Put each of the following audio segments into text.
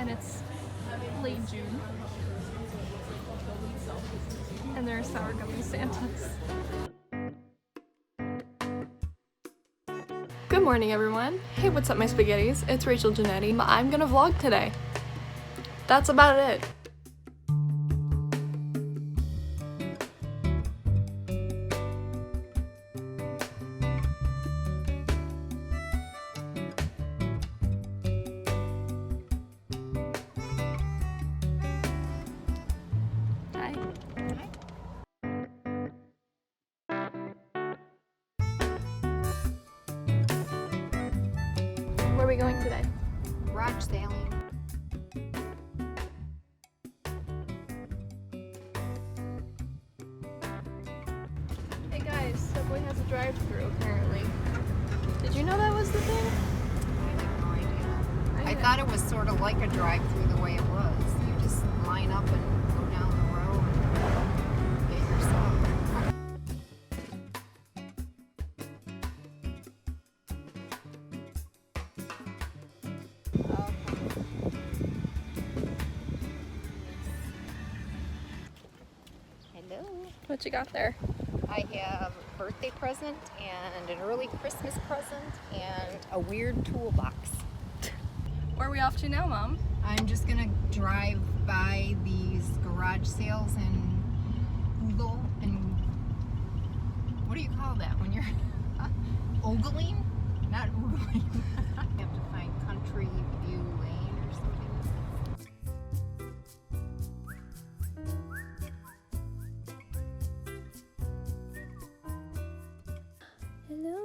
and it's late June. And there are sour gummy Santas. Good morning, everyone. Hey, what's up, my spaghettis? It's Rachel Janetti. I'm gonna vlog today. That's about it. Hi. Where are we going today? Garage sailing. Hey guys, Subway has a drive-thru apparently. Did you know that was the thing? I have no idea. I thought it was sort of like a drive-through the way it was. You just line up and go down the road and get your stuff. Hello. What you got there? I have a birthday present and an early Christmas present and a weird toolbox. Where are we off to now, Mom? I'm just gonna drive by these garage sales in Google and what do you call that when you're ogling? Not oogling. You have to find Country View Lane or something. Hello.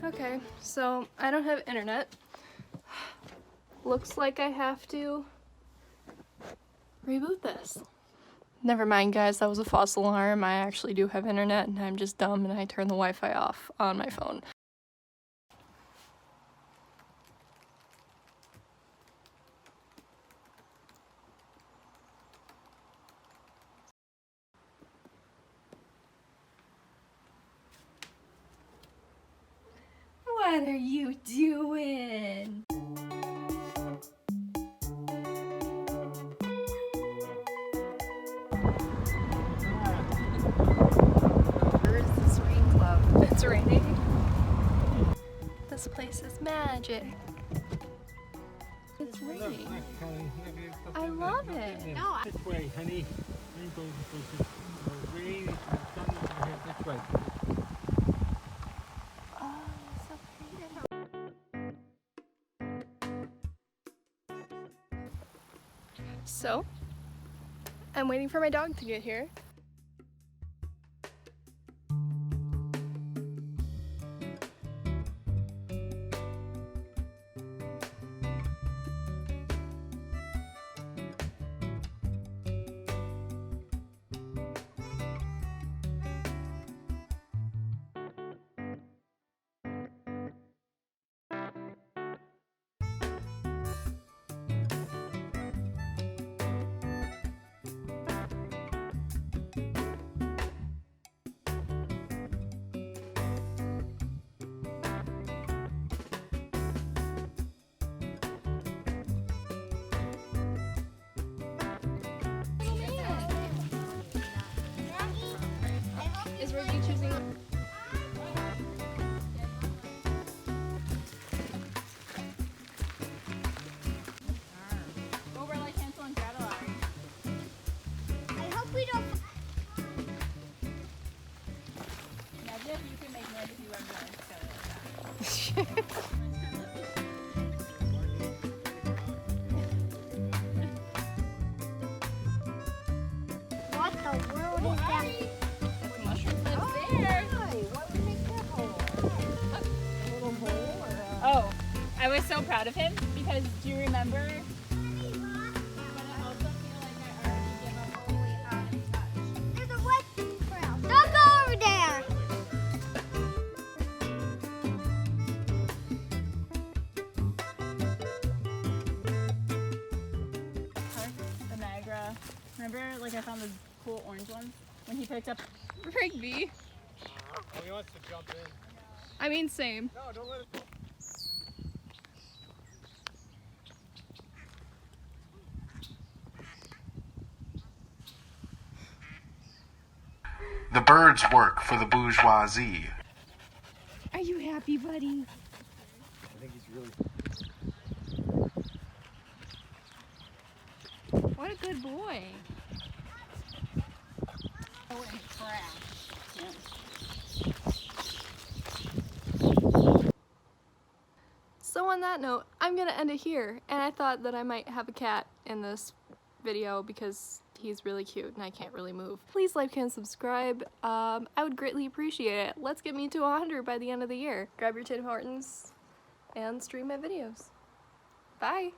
Okay, so I don't have internet. Looks like I have to reboot this. Never mind, guys, that was a false alarm. I actually do have internet and I'm just dumb and I turned the Wi-Fi off on my phone. What are you doing? Where's the swing club? It's raining. This place is magic. It's raining. I love it. No, This way, honey. Rain goes this rain, sun is here this way. Oh, so pretty. So, I'm waiting for my dog to get here. Is Reggie choosing? Over like Hansel and Gretel are. I hope we don't. Imagine if you could make noise if you were going together like that. What the world is that? That's a mushroom that's there. What would make that hole? A little hole or a... Oh, I was so proud of him because do you remember when I also feel like I already give a holy high touch? There's a wet trail. Don't go over there. Like I found the cool orange ones when he picked up Rigby. Oh, he wants to jump in. I mean, same. No, don't let it go. The birds work for the bourgeoisie. Are you happy, buddy? I think he's really... What a good boy. Oh, and trash. So on that note, I'm gonna end it here, and I thought that I might have a cat in this video because he's really cute and I can't really move. Please like and subscribe. I would greatly appreciate it. Let's get me to 100 by the end of the year. Grab your Tim Hortons and stream my videos. Bye!